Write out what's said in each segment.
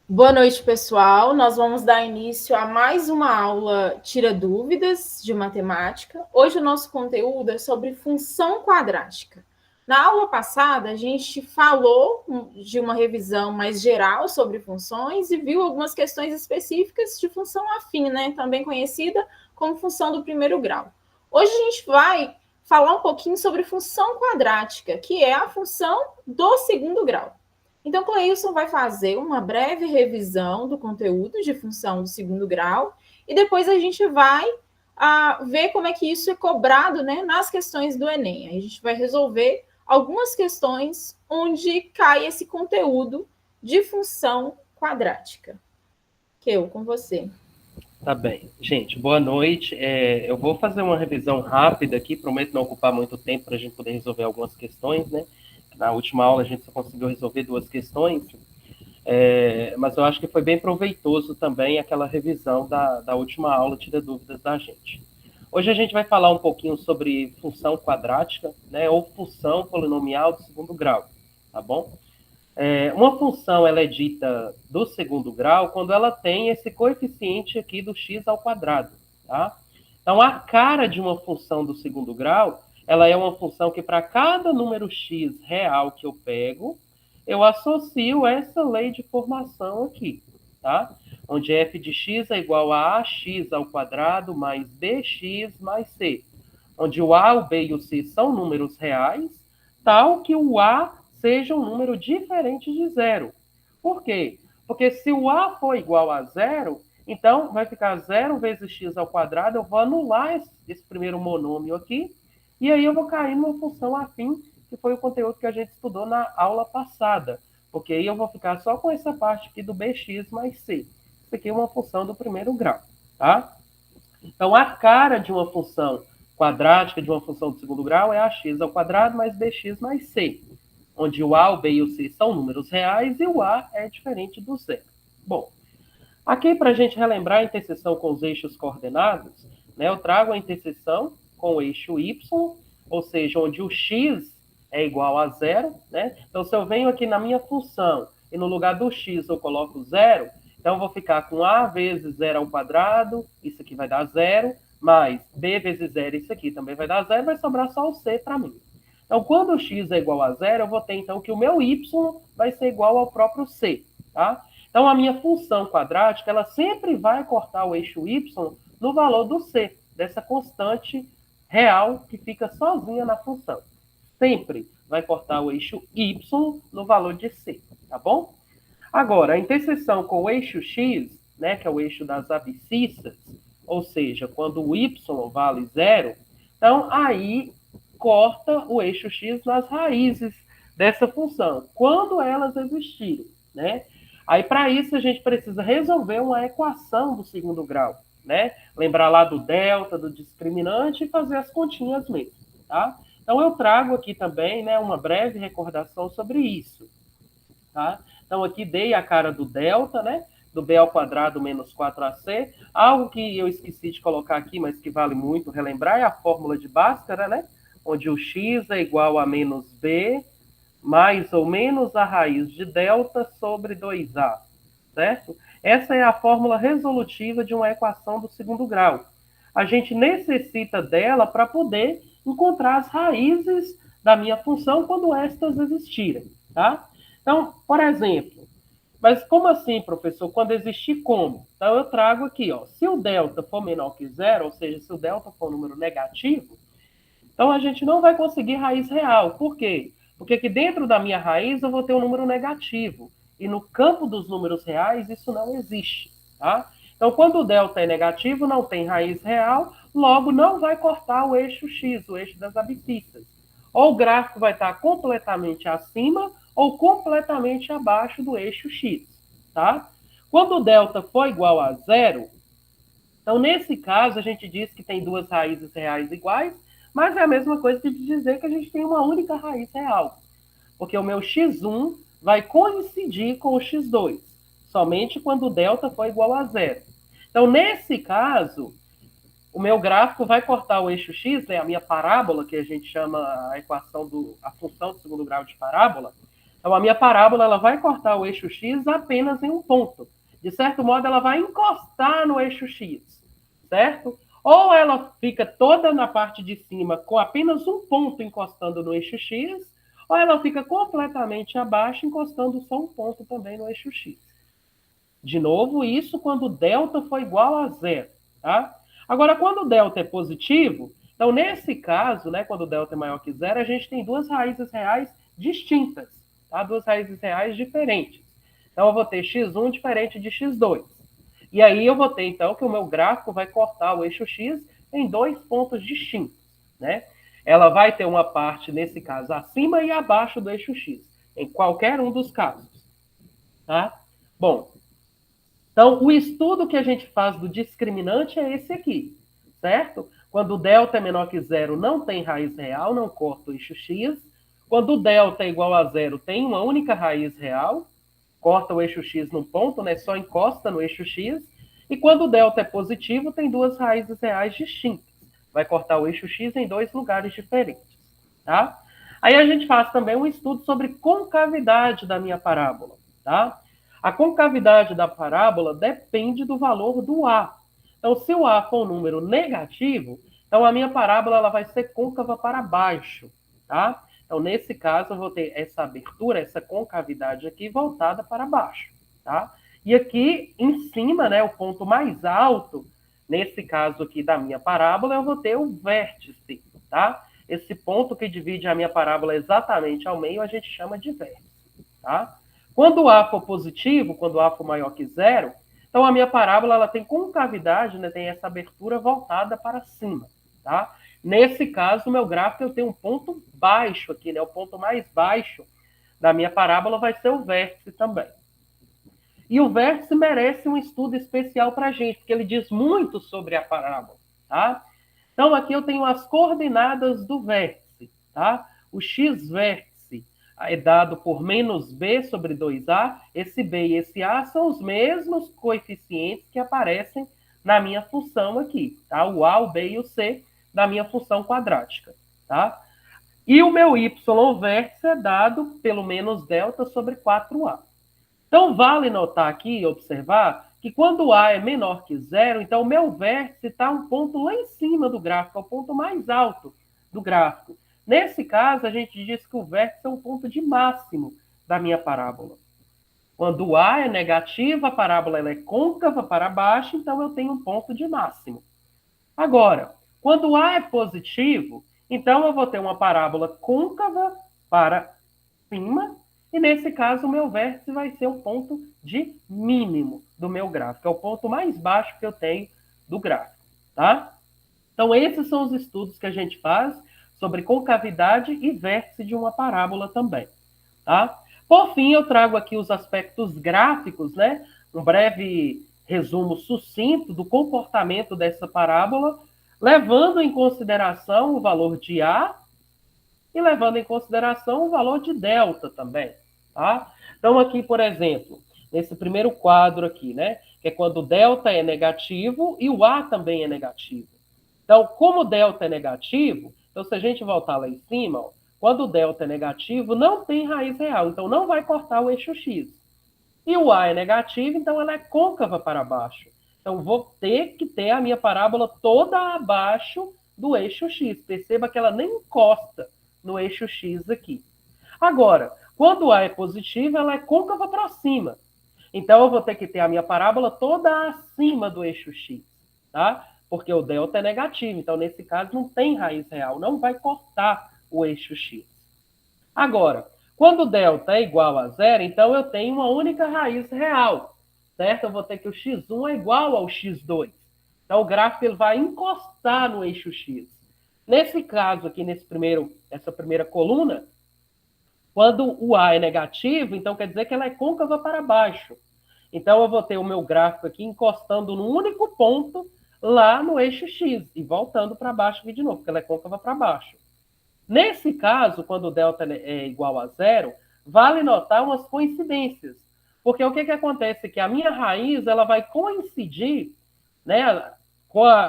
Boa noite, pessoal. Nós vamos dar início a mais uma aula Tira Dúvidas de Matemática. Hoje o nosso conteúdo é sobre função quadrática. Na aula passada, a gente falou de uma revisão mais geral sobre funções e viu algumas questões específicas de função afim, né? Também conhecida como função do primeiro grau. Hoje a gente vai falar um pouquinho sobre função quadrática, que é a função do segundo grau. Então, Cleilson vai fazer uma breve revisão do conteúdo de função do segundo grau e depois a gente vai ver como é que isso é cobrado, né, nas questões do Enem. Aí a gente vai resolver algumas questões onde cai esse conteúdo de função quadrática. Eu com você. Tá bem. Gente, boa noite. Eu vou fazer uma revisão rápida aqui, prometo não ocupar muito tempo para a gente poder resolver algumas questões, né? Na última aula a gente só conseguiu resolver 2 questões, mas eu acho que foi bem proveitoso também aquela revisão da última aula, tira dúvidas da gente. Hoje a gente vai falar um pouquinho sobre função quadrática, né, ou função polinomial do segundo grau, tá bom? Uma função ela é dita do segundo grau quando ela tem esse coeficiente aqui do x ao quadrado, tá? Então, a cara de uma função do segundo grau, ela é uma função que para cada número x real que eu pego, eu associo essa lei de formação aqui, tá? Onde f de x é igual a ax ao quadrado mais bx mais c. Onde o a, o b e o c são números reais, tal que o a seja um número diferente de zero. Por quê? Porque se o a for igual a zero, então vai ficar 0 vezes x ao quadrado, eu vou anular esse primeiro monômio aqui, e aí eu vou cair numa função afim, que foi o conteúdo que a gente estudou na aula passada, porque aí eu vou ficar só com essa parte aqui do bx mais c. Isso aqui é uma função do primeiro grau, tá? Então, a cara de uma função quadrática de uma função do segundo grau é ax ao quadrado mais bx mais c, onde o a, o b e o c são números reais e o a é diferente do zero. Bom, aqui para a gente relembrar a interseção com os eixos coordenados, né, eu trago a interseção com o eixo y, ou seja, onde o x é igual a zero, né? Então, se eu venho aqui na minha função e no lugar do x eu coloco zero, então eu vou ficar com a vezes zero ao quadrado, isso aqui vai dar zero, mais b vezes zero, isso aqui também vai dar zero, vai sobrar só o c para mim. Então, quando o x é igual a zero, eu vou ter então que o meu y vai ser igual ao próprio c, tá? Então, a minha função quadrática, ela sempre vai cortar o eixo y no valor do c, dessa constante real que fica sozinha na função. Sempre vai cortar o eixo y no valor de c, tá bom? Agora, a interseção com o eixo x, né, que é o eixo das abscissas, ou seja, quando o y vale zero, então aí corta o eixo x nas raízes dessa função, quando elas existirem, né? Aí, para isso, a gente precisa resolver uma equação do segundo grau, né? Lembrar lá do delta, do discriminante e fazer as continhas mesmo, tá? Então, eu trago aqui também, né, uma breve recordação sobre isso, tá? Então, aqui dei a cara do delta, né? Do b ao quadrado menos 4ac. Algo que eu esqueci de colocar aqui, mas que vale muito relembrar, é a fórmula de Bhaskara, né? Onde o x é igual a menos b mais ou menos a raiz de delta sobre 2a, certo? Essa é a fórmula resolutiva de uma equação do segundo grau. A gente necessita dela para poder encontrar as raízes da minha função quando estas existirem, tá? Então, por exemplo, mas como assim, professor? Quando existir como? Então, eu trago aqui, ó, se o delta for menor que zero, ou seja, se o delta for um número negativo, então a gente não vai conseguir raiz real. Por quê? Porque aqui dentro da minha raiz eu vou ter um número negativo. E no campo dos números reais isso não existe. Tá? Então, quando o delta é negativo, não tem raiz real, logo não vai cortar o eixo x, o eixo das abscissas. Ou o gráfico vai estar completamente acima ou completamente abaixo do eixo x. Tá? Quando o delta for igual a zero, então, nesse caso, a gente diz que tem duas raízes reais iguais, mas é a mesma coisa que dizer que a gente tem uma única raiz real. Porque o meu x1 vai coincidir com o x2, somente quando o delta for igual a zero. Então, nesse caso, o meu gráfico vai cortar o eixo x, né, a minha parábola, que a gente chama a equação a função do segundo grau de parábola. Então, a minha parábola ela vai cortar o eixo x apenas em um ponto. De certo modo, ela vai encostar no eixo x, certo? Ou ela fica toda na parte de cima com apenas um ponto encostando no eixo x, ou ela fica completamente abaixo, encostando só um ponto também no eixo x. De novo, isso quando delta for igual a zero, tá? Agora, quando o delta é positivo, então nesse caso, né, quando o delta é maior que zero, a gente tem duas raízes reais distintas, tá? Duas raízes reais diferentes. Então eu vou ter x1 diferente de x2. E aí eu vou ter, então, que o meu gráfico vai cortar o eixo x em dois pontos distintos, né? Ela vai ter uma parte, nesse caso, acima e abaixo do eixo x, em qualquer um dos casos, tá? Bom, então, o estudo que a gente faz do discriminante é esse aqui, certo? Quando o delta é menor que zero, não tem raiz real, não corta o eixo x. Quando o delta é igual a zero, tem uma única raiz real, corta o eixo x num ponto, né? Só encosta no eixo x. E quando o delta é positivo, tem duas raízes reais distintas. Vai cortar o eixo x em dois lugares diferentes, tá? Aí a gente faz também um estudo sobre concavidade da minha parábola, tá? A concavidade da parábola depende do valor do A. Então, se o A for um número negativo, então a minha parábola ela vai ser côncava para baixo, tá? Então, nesse caso, eu vou ter essa abertura, essa concavidade aqui voltada para baixo, tá? E aqui em cima, né, o ponto mais alto, nesse caso aqui da minha parábola, eu vou ter o vértice, tá? Esse ponto que divide a minha parábola exatamente ao meio, a gente chama de vértice, tá? Quando o A for positivo, quando o A for maior que zero, então a minha parábola ela tem concavidade, né, tem essa abertura voltada para cima, tá? Nesse caso, o meu gráfico eu tenho um ponto baixo aqui, né? O ponto mais baixo da minha parábola vai ser o vértice também. E o vértice merece um estudo especial para a gente, porque ele diz muito sobre a parábola, tá? Então, aqui eu tenho as coordenadas do vértice, tá? O x-vértice é dado por menos b sobre 2a. Esse b e esse a são os mesmos coeficientes que aparecem na minha função aqui, tá? O a, o b e o c da minha função quadrática, tá? E o meu y-vértice é dado pelo menos delta sobre 4a. Então, vale notar aqui e observar que quando A é menor que zero, então o meu vértice está um ponto lá em cima do gráfico, é o ponto mais alto do gráfico. Nesse caso, a gente diz que o vértice é um ponto de máximo da minha parábola. Quando o A é negativo, a parábola ela é côncava para baixo, então eu tenho um ponto de máximo. Agora, quando o A é positivo, então eu vou ter uma parábola côncava para cima, e nesse caso o meu vértice vai ser o ponto de mínimo do meu gráfico, é o ponto mais baixo que eu tenho do gráfico, tá? Então esses são os estudos que a gente faz sobre concavidade e vértice de uma parábola também, tá? Por fim, eu trago aqui os aspectos gráficos, né? Um breve resumo sucinto do comportamento dessa parábola, levando em consideração o valor de A e levando em consideração o valor de delta também, tá? Então, aqui, por exemplo, nesse primeiro quadro aqui, né? Que é quando o delta é negativo e o A também é negativo. Então, como o delta é negativo, então se a gente voltar lá em cima, ó, quando o delta é negativo, não tem raiz real, então não vai cortar o eixo x. E o A é negativo, então ela é côncava para baixo. Então, vou ter que ter a minha parábola toda abaixo do eixo x. Perceba que ela nem encosta no eixo x aqui. Agora, quando o A é positivo, ela é côncava para cima. Então, eu vou ter que ter a minha parábola toda acima do eixo x, tá? Porque o delta é negativo. Então, nesse caso, não tem raiz real. Não vai cortar o eixo x. Agora, quando o delta é igual a zero, então eu tenho uma única raiz real, certo? Eu vou ter que o x1 é igual ao x2. Então, o gráfico ele vai encostar no eixo x. Nesse caso aqui, essa primeira coluna, quando o A é negativo, então quer dizer que ela é côncava para baixo. Então, eu vou ter o meu gráfico aqui encostando num único ponto lá no eixo x e voltando para baixo aqui de novo, porque ela é côncava para baixo. Nesse caso, quando o delta é igual a zero, vale notar umas coincidências. Porque o que acontece? Que a minha raiz ela vai coincidir, né?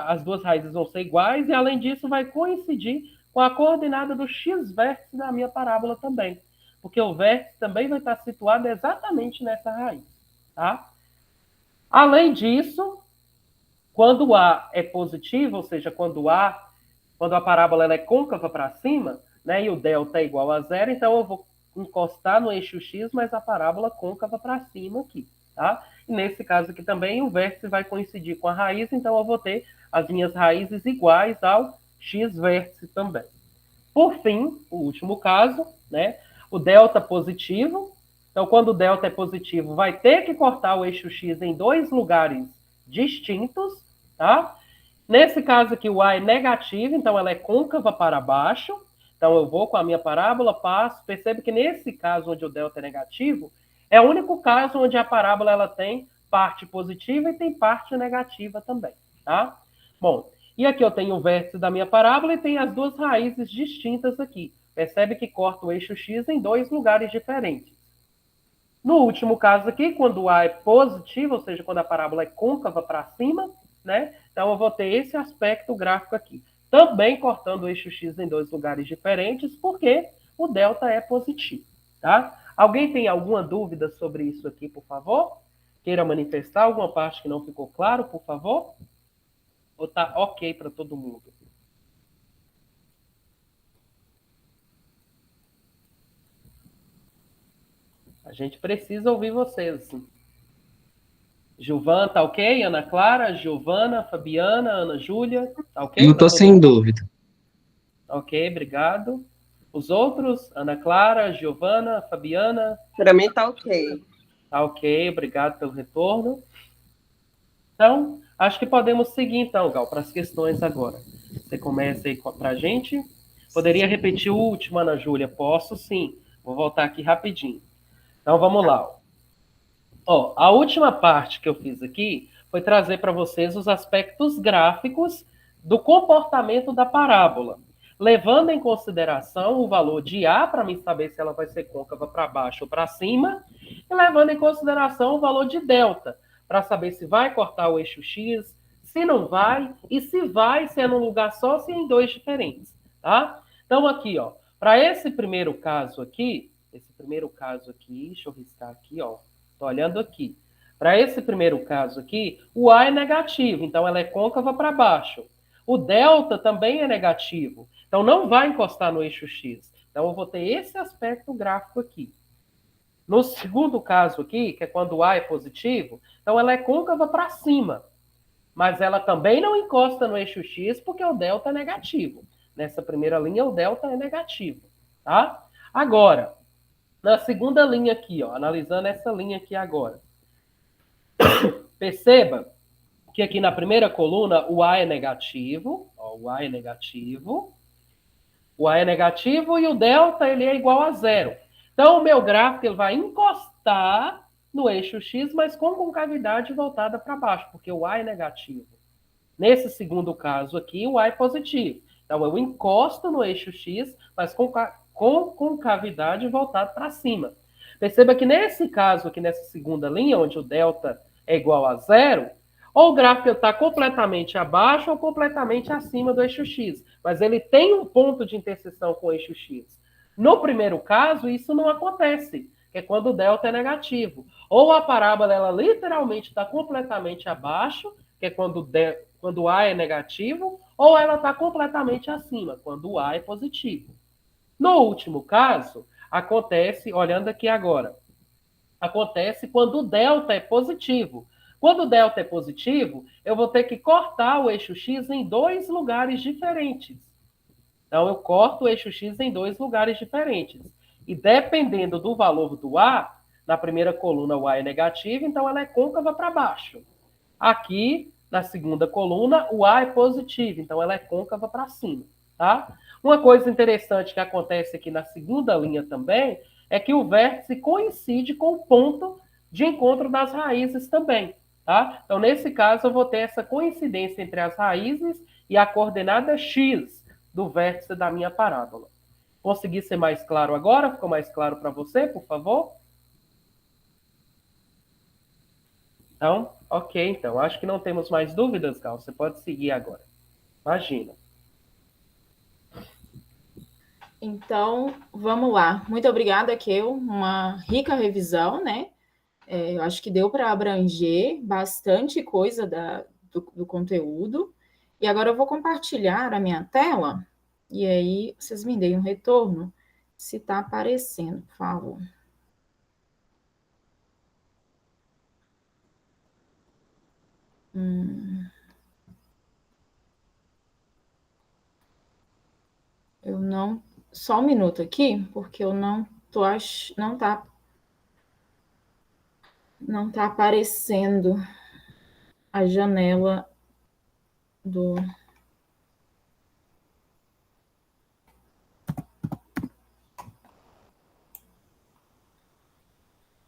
As duas raízes vão ser iguais, e além disso, vai coincidir com a coordenada do x-vértice da minha parábola também. porque o vértice também vai estar situado exatamente nessa raiz, tá? Além disso, quando o A é positivo, ou seja, quando a parábola ela é côncava para cima, né, e o delta é igual a zero, então eu vou encostar no eixo x, mas a parábola côncava para cima aqui, tá? E nesse caso aqui também, o vértice vai coincidir com a raiz, então eu vou ter as minhas raízes iguais ao x vértice também. Por fim, o último caso, né, o delta positivo. Então, quando o delta é positivo, vai ter que cortar o eixo x em dois lugares distintos, tá? Nesse caso aqui, o A é negativo, então ela é côncava para baixo. Então, eu vou com a minha parábola, passo. Percebe que nesse caso, onde o delta é negativo, é o único caso onde a parábola ela tem parte positiva e tem parte negativa também, tá? Bom, e aqui eu tenho o vértice da minha parábola e tem as duas raízes distintas aqui. Percebe que corta o eixo x em dois lugares diferentes. No último caso aqui, quando o A é positivo, ou seja, quando a parábola é côncava para cima, né? Então eu vou ter esse aspecto gráfico aqui. Também cortando o eixo x em dois lugares diferentes, porque o delta é positivo, tá? Alguém tem alguma dúvida sobre isso aqui, por favor? Queira manifestar alguma parte que não ficou claro, por favor? Ou tá ok para todo mundo? A gente precisa ouvir vocês. Gilvan, tá ok? Ana Clara, Giovana, Fabiana, Ana Júlia, tá ok Eu para tô todo sem mundo? dúvida. Ok, obrigado. Os outros, Ana Clara, Giovana, Fabiana, Para mim tá ok. tá ok, obrigado pelo retorno. Então, acho que podemos seguir então, Gal, para as questões agora. Você começa aí para a gente. Poderia repetir o último, Ana Júlia? Posso sim. Vou voltar aqui rapidinho. Então, vamos lá. Ó, a última parte que eu fiz aqui foi trazer para vocês os aspectos gráficos do comportamento da parábola, levando em consideração o valor de A, para mim saber se ela vai ser côncava para baixo ou para cima, e levando em consideração o valor de delta, para saber se vai cortar o eixo X, se não vai, e se vai, se é num lugar só, se é em dois diferentes, tá? Então aqui, ó, para esse primeiro caso aqui, deixa eu riscar aqui, ó, estou olhando aqui. Para esse primeiro caso aqui, o A é negativo, então ela é côncava para baixo. O delta também é negativo, então não vai encostar no eixo X. Então eu vou ter esse aspecto gráfico aqui. No segundo caso aqui, que é quando o A é positivo, então ela é côncava para cima, mas ela também não encosta no eixo X porque o delta é negativo. Nessa primeira linha, o delta é negativo, tá? Agora, na segunda linha aqui, ó, analisando essa linha aqui agora, perceba que aqui na primeira coluna o A é negativo, ó, o A é negativo e o delta ele é igual a zero. Então o meu gráfico ele vai encostar no eixo X, mas com concavidade voltada para baixo, porque o A é negativo. Nesse segundo caso aqui, o A é positivo. Então eu encosto no eixo X, mas com concavidade voltada para cima. Perceba que nesse caso aqui, nessa segunda linha, onde o delta é igual a zero, ou o gráfico está completamente abaixo ou completamente acima do eixo X. Mas ele tem um ponto de interseção com o eixo X. No primeiro caso, isso não acontece, que é quando o delta é negativo. Ou a parábola, ela literalmente está completamente abaixo, que é quando o A é negativo, ou ela está completamente acima, quando o A é positivo. No último caso, acontece, olhando aqui agora, acontece quando o delta é positivo. Quando o delta é positivo, eu vou ter que cortar o eixo X em dois lugares diferentes. Então, eu corto o eixo X em dois lugares diferentes. E dependendo do valor do A, na primeira coluna o A é negativo, então ela é côncava para baixo. Aqui, na segunda coluna, o A é positivo, então ela é côncava para cima, tá? Uma coisa interessante que acontece aqui na segunda linha também é que o vértice coincide com o ponto de encontro das raízes também, tá? Então, nesse caso, eu vou ter essa coincidência entre as raízes e a coordenada x do vértice da minha parábola. Consegui ser mais claro agora? Ficou mais claro para você, por favor? Então, ok, então. Acho que não temos mais dúvidas, Gal. Você pode seguir agora. Imagina. Então, vamos lá. Muito obrigada, Kel. Uma rica revisão, né? Eu acho que deu para abranger bastante coisa do conteúdo. E agora eu vou compartilhar a minha tela. E aí, vocês me deem um retorno se está aparecendo, por favor. Eu não... Só um minuto aqui, porque eu não tô não tá aparecendo a janela do...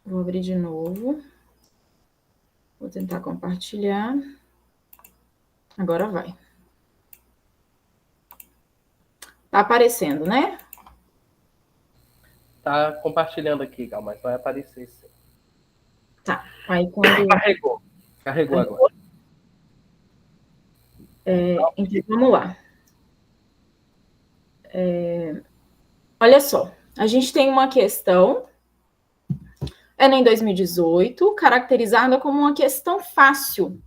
Vou abrir de novo. Vou tentar compartilhar. Agora vai. Tá aparecendo, né? Tá compartilhando aqui, Gal, mas vai aparecer sim. Tá. Aí quando... Carregou agora. Então, vamos lá. Olha só, a gente tem uma questão, em 2018, caracterizada como uma questão fácil,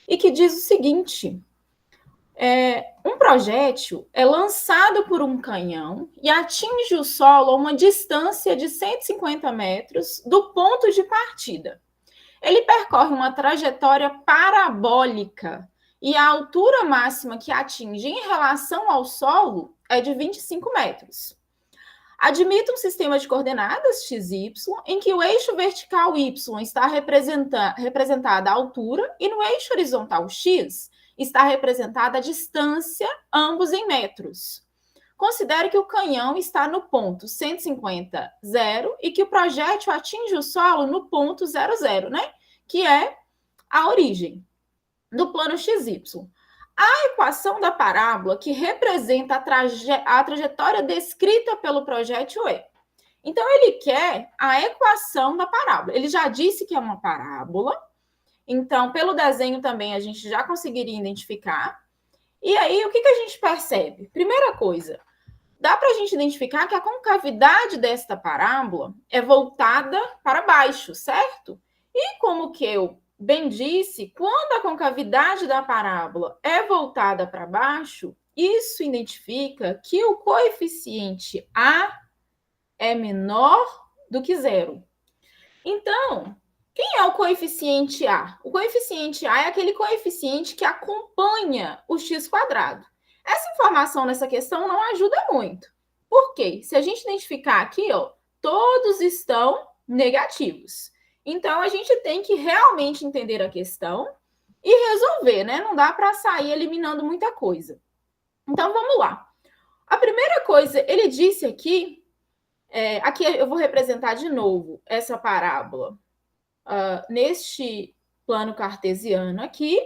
e que diz o seguinte: um projétil é lançado por um canhão e atinge o solo a uma distância de 150 metros do ponto de partida. Ele percorre uma trajetória parabólica e a altura máxima que atinge em relação ao solo é de 25 metros. Admita um sistema de coordenadas XY em que o eixo vertical Y está representada a altura e no eixo horizontal X está representada a distância, ambos em metros. Considere que o canhão está no ponto 150, 0 e que o projétil atinge o solo no ponto 00, né? Que é a origem do plano XY. A equação da parábola que representa a trajetória descrita pelo projétil é. Então, ele quer a equação da parábola. Ele já disse que é uma parábola. Então, pelo desenho também, a gente já conseguiria identificar. E aí, o que a gente percebe? Primeira coisa, dá para a gente identificar que a concavidade desta parábola é voltada para baixo, certo? E como que eu bem disse, quando a concavidade da parábola é voltada para baixo, isso identifica que o coeficiente A é menor do que zero. Então, quem é o coeficiente A? O coeficiente A é aquele coeficiente que acompanha o x quadrado. Essa informação nessa questão não ajuda muito. Por quê? Se a gente identificar aqui, ó, todos estão negativos. Então, a gente tem que realmente entender a questão e resolver, né? Não dá para sair eliminando muita coisa. Então, vamos lá. A primeira coisa, ele disse aqui, aqui eu vou representar de novo essa parábola neste plano cartesiano aqui.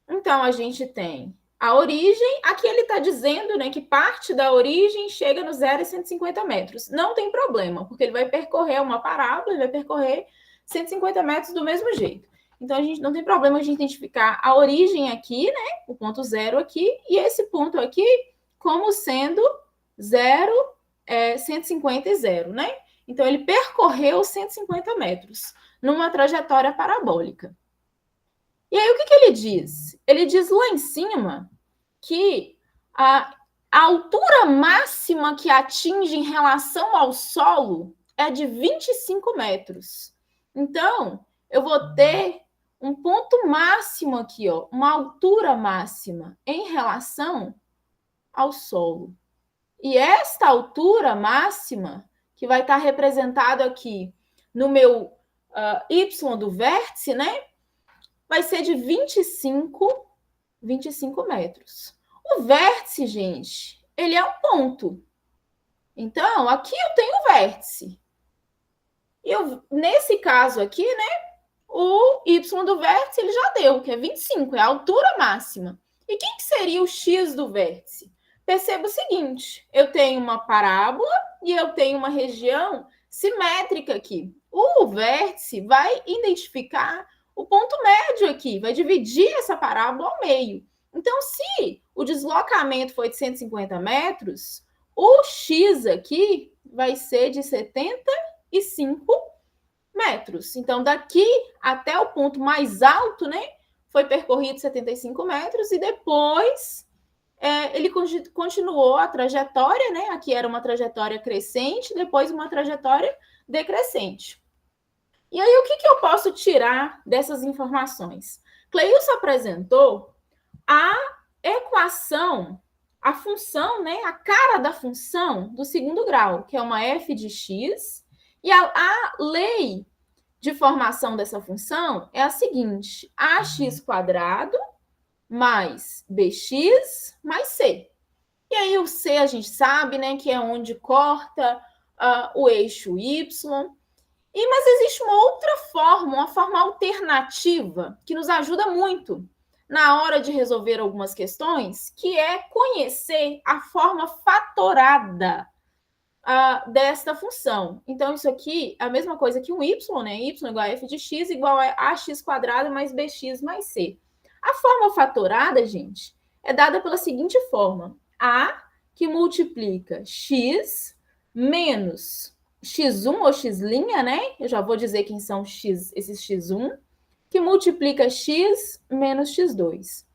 Então, a gente tem a origem, aqui ele está dizendo, né, que parte da origem chega no 0 e 150 metros. Não tem problema, porque ele vai percorrer uma parábola, ele vai percorrer 150 metros do mesmo jeito. Então, a gente não tem problema de identificar a origem aqui, né, o ponto 0 aqui, e esse ponto aqui como sendo 0, 150 e 0, né? Então, ele percorreu 150 metros numa trajetória parabólica. E aí, o que ele diz? Ele diz lá em cima que a altura máxima que atinge em relação ao solo é de 25 metros. Então, eu vou ter um ponto máximo aqui, ó, uma altura máxima em relação ao solo. E esta altura máxima, que vai estar representado aqui no meu y do vértice, né? Vai ser de 25 metros. O vértice, gente, ele é um ponto. Então, aqui eu tenho o vértice. Nesse caso aqui, né, o y do vértice ele já deu, que é 25, é a altura máxima. E quem que seria o x do vértice? Perceba o seguinte, eu tenho uma parábola e eu tenho uma região simétrica aqui. O vértice vai identificar o ponto médio aqui, vai dividir essa parábola ao meio. Então, se o deslocamento foi de 150 metros, O x aqui vai ser de 75 metros. Então, daqui até o ponto mais alto, né, foi percorrido 75 metros e depois ele continuou a trajetória, né? Aqui era uma trajetória crescente, depois uma trajetória decrescente. E aí, o que eu posso tirar dessas informações? Cleilson apresentou a equação, a função, né? A cara da função do segundo grau, que é uma f de x, e a lei de formação dessa função é a seguinte: ax quadrado mais bx mais c. E aí o c a gente sabe, né, que é onde corta o eixo y. Mas existe uma outra forma, uma forma alternativa, que nos ajuda muito na hora de resolver algumas questões, que é conhecer a forma fatorada desta função. Então, isso aqui é a mesma coisa que um y, né? Y igual a f de x igual a ax quadrado mais bx mais c. A forma fatorada, gente, é dada pela seguinte forma: a que multiplica x menos x1 ou x', né? Eu já vou dizer quem são esses x1, que multiplica x menos x2.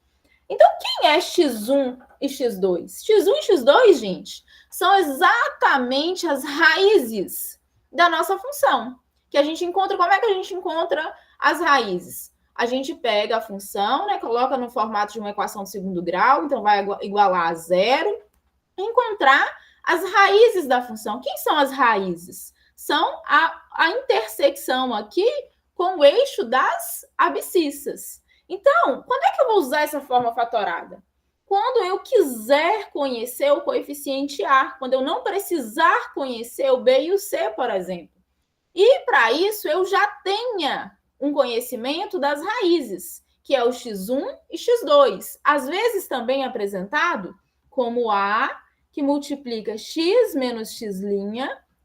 Então, quem é x1 e x2? X1 e x2, gente, são exatamente as raízes da nossa função. Que a gente encontra, como é que a gente encontra as raízes? A gente pega a função, né, coloca no formato de uma equação de segundo grau, então vai igualar a zero, e encontrar as raízes da função. Quem são as raízes? São a intersecção aqui com o eixo das abscissas. Então, quando é que eu vou usar essa forma fatorada? Quando eu quiser conhecer o coeficiente A, quando eu não precisar conhecer o B e o C, por exemplo. E, para isso, eu já tenha um conhecimento das raízes, que é o x1 e x2. Às vezes também apresentado como A, que multiplica x menos x',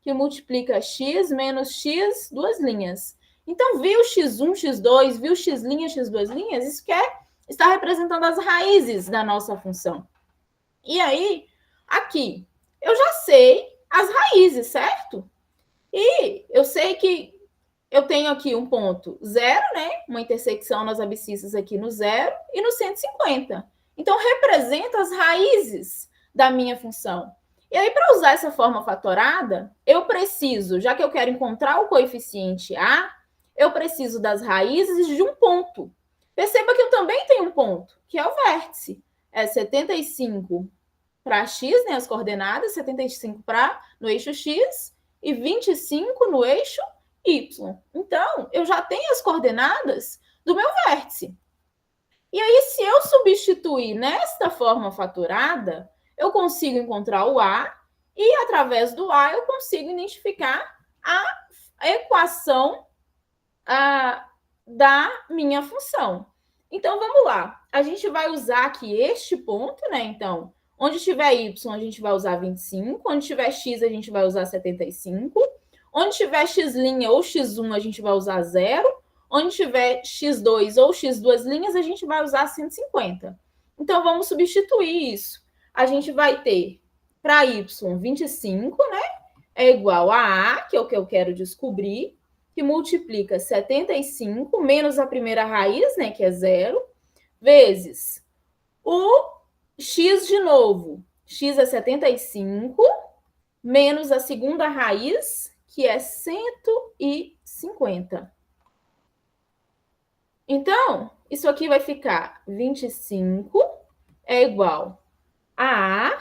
que multiplica x menos x, duas linhas. Então, viu x1, x2, viu x', x2', isso está representando as raízes da nossa função. E aí, aqui, eu já sei as raízes, certo? E eu sei que eu tenho aqui um ponto zero, né? Uma intersecção nas abscissas aqui no zero e no 150. Então, representa as raízes da minha função. E aí, para usar essa forma fatorada, eu preciso, já que eu quero encontrar o coeficiente A, eu preciso das raízes de um ponto. Perceba que eu também tenho um ponto, que é o vértice. É 75 para x, né, as coordenadas, 75 no eixo x e 25 no eixo y. Então, eu já tenho as coordenadas do meu vértice. E aí, se eu substituir nesta forma fatorada, eu consigo encontrar o A e, através do A, eu consigo identificar a equação da minha função. Então, vamos lá. A gente vai usar aqui este ponto, né? Então, onde tiver y, a gente vai usar 25. Onde tiver x, a gente vai usar 75. Onde tiver x' ou x1, a gente vai usar 0. Onde tiver x2 ou x', a gente vai usar 150. Então, vamos substituir isso. A gente vai ter, para y, 25, né? É igual a que é o que eu quero descobrir, que multiplica 75 menos a primeira raiz, né, que é 0, vezes o x de novo. X é 75, menos a segunda raiz, que é 150. Então, isso aqui vai ficar 25 é igual a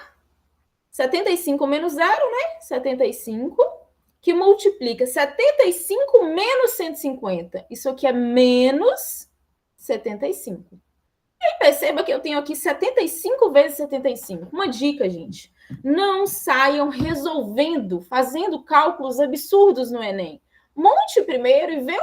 75 menos 0, né? 75, que multiplica 75 menos 150. Isso aqui é menos 75. E aí perceba que eu tenho aqui 75 vezes 75. Uma dica, gente. Não saiam resolvendo, fazendo cálculos absurdos no Enem. Monte primeiro e vê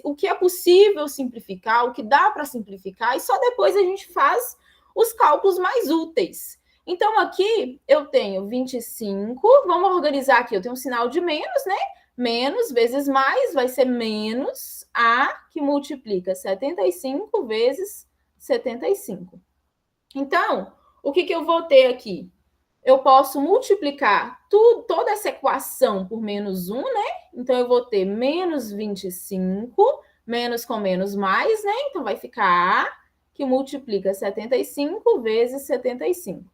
o que é possível simplificar, o que dá para simplificar, e só depois a gente faz os cálculos mais úteis. Então, aqui eu tenho 25, vamos organizar aqui, eu tenho um sinal de menos, né? Menos vezes mais vai ser menos A, que multiplica 75 vezes 75. Então, o que eu vou ter aqui? eu posso multiplicar toda essa equação por menos 1, né? Então, eu vou ter menos 25, menos com menos mais, né? Então, vai ficar A, que multiplica 75 vezes 75.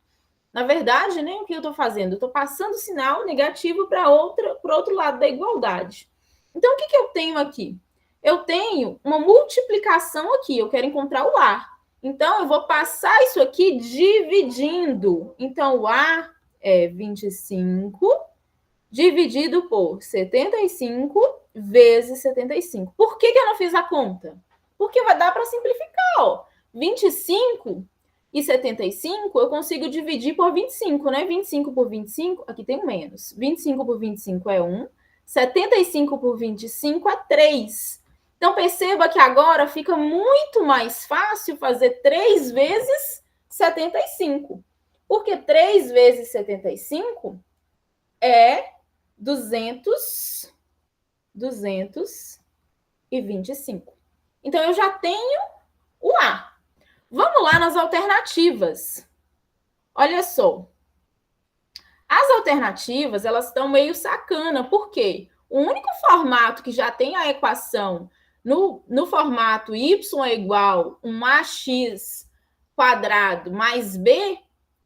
Na verdade, né, o que eu estou fazendo? Eu estou passando o sinal negativo para o outro lado da igualdade. Então, o que eu tenho aqui? Eu tenho uma multiplicação aqui, eu quero encontrar o A. Então, eu vou passar isso aqui dividindo. Então, o A é 25 dividido por 75 vezes 75. Por que eu não fiz a conta? Porque vai dar para simplificar, ó. 25 e 75 eu consigo dividir por 25, né? 25 por 25, aqui tem um menos. 25 por 25 é 1. 75 por 25 é 3. Então, perceba que agora fica muito mais fácil fazer 3 vezes 75. Porque 3 vezes 75 é 225. Então, eu já tenho o A. Vamos lá nas alternativas. Olha só. As alternativas, elas estão meio sacana. Por quê? O único formato que já tem a equação no formato y é igual a um ax quadrado mais b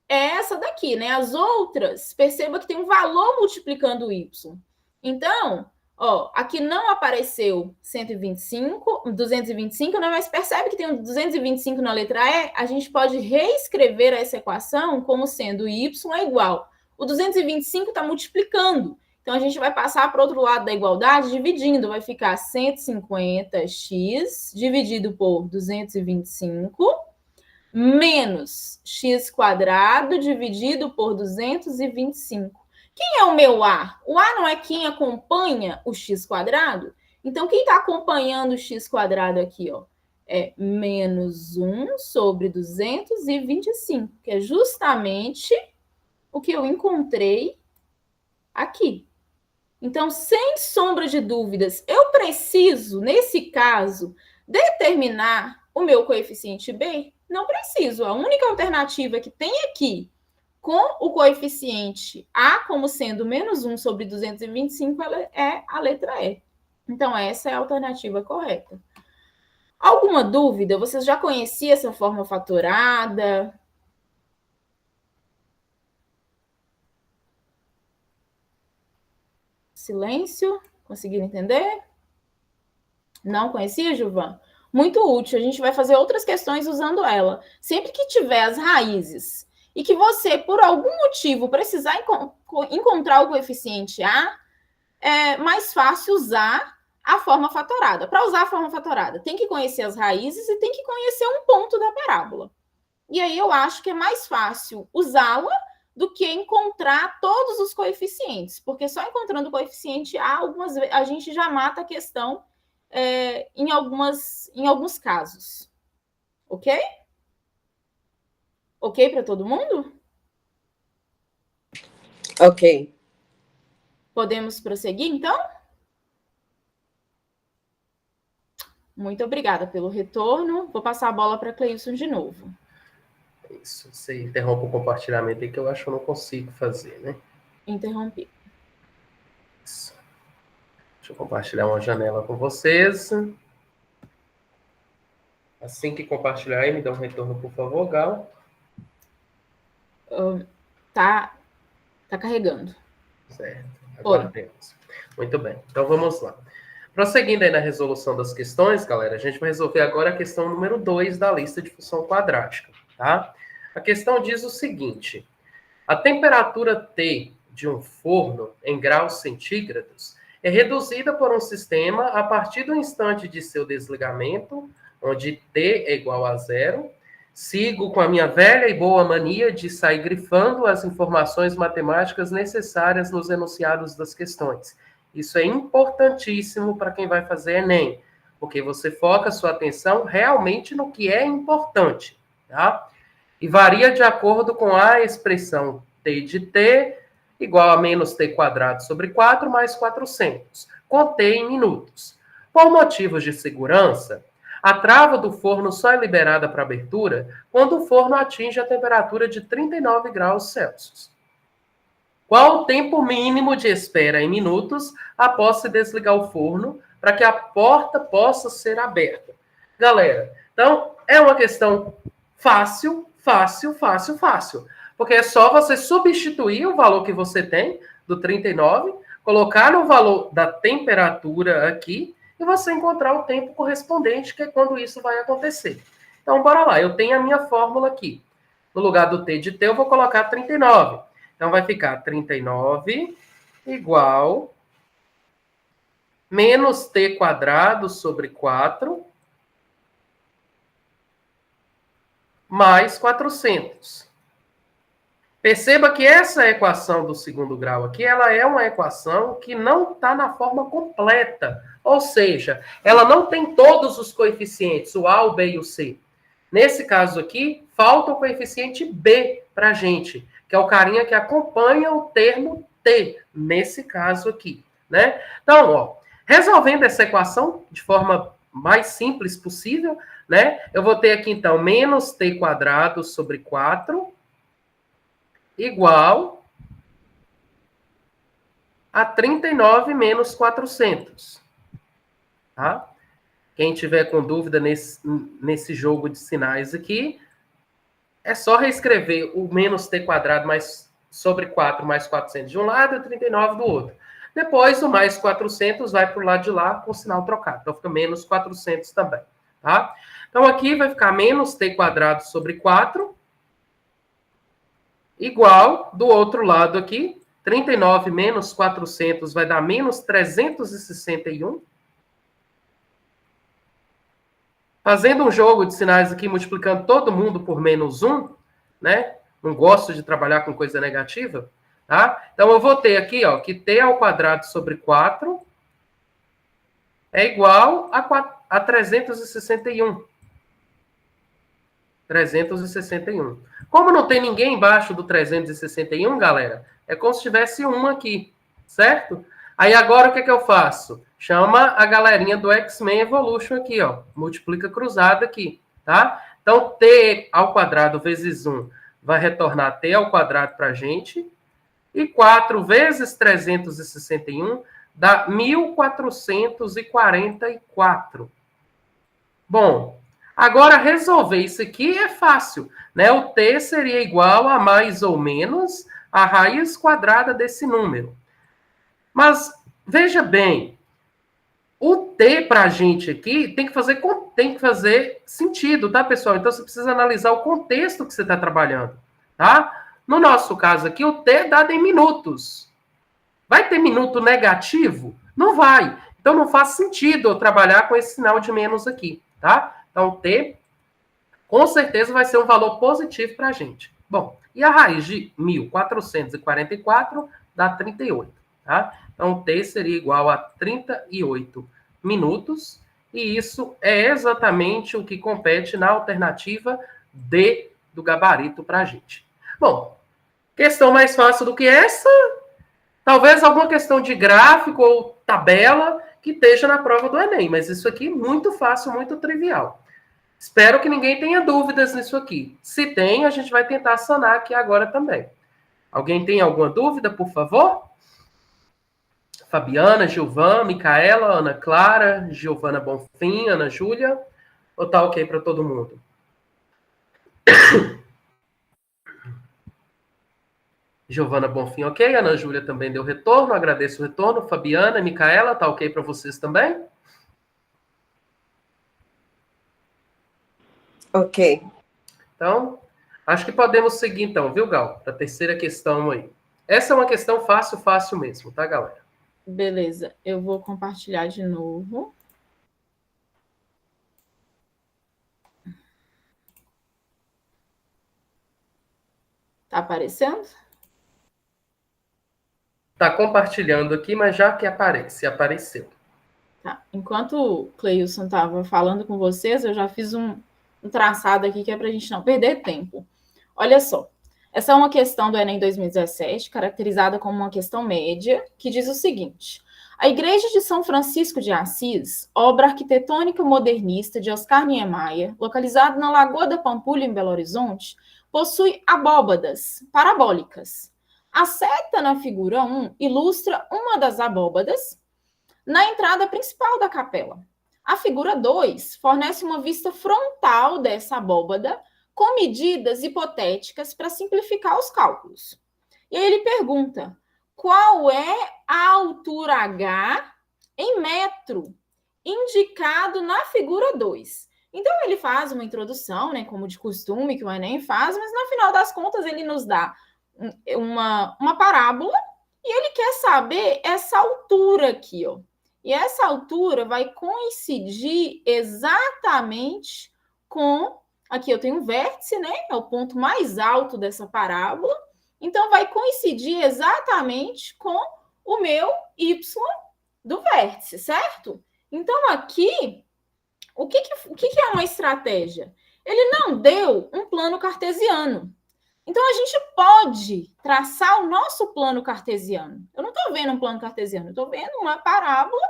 é essa daqui, né? As outras, perceba que tem um valor multiplicando o y. Então, ó, aqui não apareceu 125, 225, né? Mas percebe que tem um 225 na letra E? A gente pode reescrever essa equação como sendo y é igual. O 225 está multiplicando. Então, a gente vai passar para o outro lado da igualdade, dividindo. Vai ficar 150x dividido por 225 menos x quadrado dividido por 225. Quem é o meu A? O A não é quem acompanha o x quadrado? Então, quem está acompanhando o x quadrado aqui, ó, é menos 1 sobre 225, que é justamente o que eu encontrei aqui. Então, sem sombra de dúvidas, eu preciso, nesse caso, determinar o meu coeficiente B? Não preciso. A única alternativa que tem aqui, com o coeficiente A como sendo menos 1 sobre 225, é a letra E. Então, essa é a alternativa correta. Alguma dúvida? Vocês já conheciam essa forma fatorada? Silêncio? Conseguiram entender? Não conhecia, Gilvan? Muito útil. A gente vai fazer outras questões usando ela. Sempre que tiver as raízes e que você, por algum motivo, precisar encontrar o coeficiente A, é mais fácil usar a forma fatorada. Para usar a forma fatorada, tem que conhecer as raízes e tem que conhecer um ponto da parábola. E aí eu acho que é mais fácil usá-la do que encontrar todos os coeficientes, porque só encontrando o coeficiente A, algumas vezes, a gente já mata a questão em alguns casos. Ok? Ok para todo mundo? Ok. Podemos prosseguir, então? Muito obrigada pelo retorno. Vou passar a bola para a Cleilson de novo. Isso. Você interrompe o compartilhamento aí que eu acho que eu não consigo fazer, né? Interrompi. Isso. Deixa eu compartilhar uma janela com vocês. Assim que compartilhar aí, me dá um retorno, por favor, Gal. Tá carregando. Certo. Agora temos. Muito bem. Então, vamos lá. Prosseguindo aí na resolução das questões, galera, a gente vai resolver agora a questão número 2 da lista de função quadrática, tá? A questão diz o seguinte: a temperatura T de um forno em graus centígrados é reduzida por um sistema a partir do instante de seu desligamento, onde T é igual a 0. Sigo com a minha velha e boa mania de sair grifando as informações matemáticas necessárias nos enunciados das questões. Isso é importantíssimo para quem vai fazer Enem, porque você foca sua atenção realmente no que é importante, tá? E varia de acordo com a expressão T de T igual a menos T quadrado sobre 4 mais 400, com T em minutos. Por motivos de segurança, a trava do forno só é liberada para abertura quando o forno atinge a temperatura de 39 graus Celsius. Qual o tempo mínimo de espera em minutos após se desligar o forno para que a porta possa ser aberta? Galera, então é uma questão fácil, fácil, fácil, fácil. Porque é só você substituir o valor que você tem do 39, colocar no valor da temperatura aqui e você encontrar o tempo correspondente, que é quando isso vai acontecer. Então, bora lá. Eu tenho a minha fórmula aqui. No lugar do T de T, eu vou colocar 39. Então, vai ficar 39 igual menos T quadrado sobre 4 mais 400. Perceba que essa equação do segundo grau aqui, ela é uma equação que não está na forma completa. Ou seja, ela não tem todos os coeficientes, o A, o B e o C. Nesse caso aqui, falta o coeficiente B para a gente, que é o carinha que acompanha o termo T, nesse caso aqui, né? Então, ó, resolvendo essa equação de forma mais simples possível, né? Eu vou ter aqui, então, menos T quadrado sobre 4 igual a 39 menos 400. Tá? Quem tiver com dúvida nesse jogo de sinais aqui, é só reescrever o menos t quadrado mais, sobre 4 mais 400 de um lado e 39 do outro. Depois, o mais 400 vai para o lado de lá com o sinal trocado. Então, fica menos 400 também. Tá? Então, aqui vai ficar menos t quadrado sobre 4 igual, do outro lado aqui, 39 menos 400 vai dar menos 361. Fazendo um jogo de sinais aqui, multiplicando todo mundo por menos 1, né? Não gosto de trabalhar com coisa negativa, tá? Então, eu vou ter aqui, ó, que t ao quadrado sobre 4 é igual a 361. 361. Como não tem ninguém embaixo do 361, galera, é como se tivesse um aqui, certo? Aí agora o que é que eu faço? Chama a galerinha do X-Men Evolution aqui, ó. Multiplica cruzado aqui, tá? Então, t ao quadrado vezes 1 vai retornar t ao quadrado para a gente. E 4 vezes 361 dá 1444. Bom, agora, resolver isso aqui é fácil, né? O t seria igual a mais ou menos a raiz quadrada desse número. Mas, veja bem, o t para a gente aqui tem que fazer sentido, tá, pessoal? Então, você precisa analisar o contexto que você está trabalhando, tá? No nosso caso aqui, o t é dado em minutos. Vai ter minuto negativo? Não vai. Então, não faz sentido eu trabalhar com esse sinal de menos aqui, tá? Então, t, com certeza, vai ser um valor positivo para a gente. Bom, e a raiz de 1444 dá 38, tá? Então, t seria igual a 38 minutos, e isso é exatamente o que compete na alternativa D do gabarito para a gente. Bom, questão mais fácil do que essa, talvez alguma questão de gráfico ou tabela que esteja na prova do Enem, mas isso aqui muito fácil, muito trivial. Espero que ninguém tenha dúvidas nisso aqui. Se tem, a gente vai tentar sanar aqui agora também. Alguém tem alguma dúvida, por favor? Fabiana, Gilvan, Micaela, Ana Clara, Giovana Bonfim, Ana Júlia? Ou tá ok para todo mundo? Giovana Bonfim, ok. Ana Júlia também deu retorno, agradeço o retorno. Fabiana, Micaela, tá ok para vocês também? Ok. Então, acho que podemos seguir então, viu, Gal? Para a terceira questão aí. Essa é uma questão fácil, fácil mesmo, tá, galera? Beleza, eu vou compartilhar de novo. Tá aparecendo? Tá compartilhando aqui, mas já que apareceu. Tá. Enquanto o Cleilson estava falando com vocês, eu já fiz um traçado aqui que é para a gente não perder tempo. Olha só, essa é uma questão do Enem 2017, caracterizada como uma questão média, que diz o seguinte: a Igreja de São Francisco de Assis, obra arquitetônica modernista de Oscar Niemeyer, localizada na Lagoa da Pampulha, em Belo Horizonte, possui abóbadas parabólicas. A seta na figura 1 ilustra uma das abóbadas na entrada principal da capela. A figura 2 fornece uma vista frontal dessa abóbada com medidas hipotéticas para simplificar os cálculos. E aí ele pergunta, qual é a altura H em metro indicado na figura 2? Então, ele faz uma introdução, né, como de costume que o Enem faz, mas no final das contas ele nos dá uma parábola e ele quer saber essa altura aqui, ó. E essa altura vai coincidir exatamente com... Aqui eu tenho um vértice, né? É o ponto mais alto dessa parábola. Então, vai coincidir exatamente com o meu y do vértice, certo? Então, aqui, o que é uma estratégia? Ele não deu um plano cartesiano. Então, a gente pode traçar o nosso plano cartesiano. Eu não estou vendo um plano cartesiano, eu estou vendo uma parábola.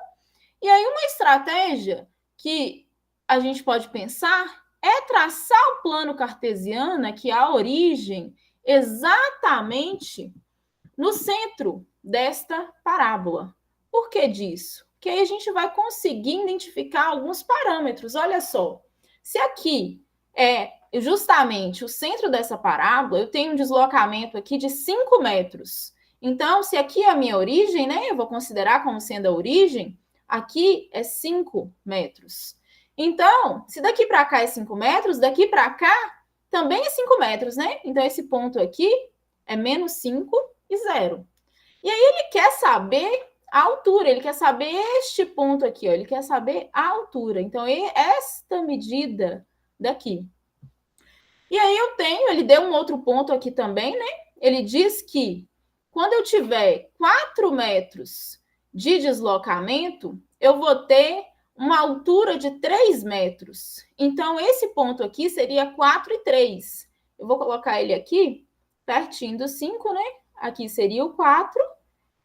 E aí, uma estratégia que a gente pode pensar é traçar o plano cartesiano, que é a origem, exatamente no centro desta parábola. Por que disso? Porque aí a gente vai conseguir identificar alguns parâmetros. Olha só, se aqui é justamente o centro dessa parábola, eu tenho um deslocamento aqui de 5 metros. Então, se aqui é a minha origem, né, eu vou considerar como sendo a origem, aqui é 5 metros. Então, se daqui para cá é 5 metros, daqui para cá também é 5 metros, né? Então, esse ponto aqui é menos 5 e 0. E aí, ele quer saber a altura, ele quer saber este ponto aqui, ó, ele quer saber a altura. Então, esta medida daqui. E aí, ele deu um outro ponto aqui também, né? Ele diz que quando eu tiver 4 metros de deslocamento, eu vou ter uma altura de 3 metros. Então, esse ponto aqui seria 4 e 3. Eu vou colocar ele aqui, pertinho do 5, né? Aqui seria o 4.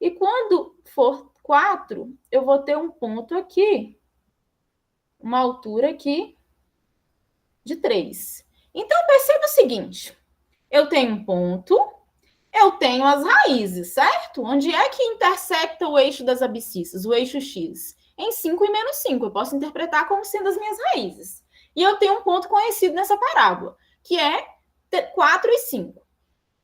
E quando for 4, eu vou ter um ponto aqui, uma altura aqui de 3. Então, perceba o seguinte. Eu tenho um ponto, eu tenho as raízes, certo? Onde é que intersecta o eixo das abscissas, o eixo X? Em 5 e menos 5. Eu posso interpretar como sendo as minhas raízes. E eu tenho um ponto conhecido nessa parábola, que é 4 e 5.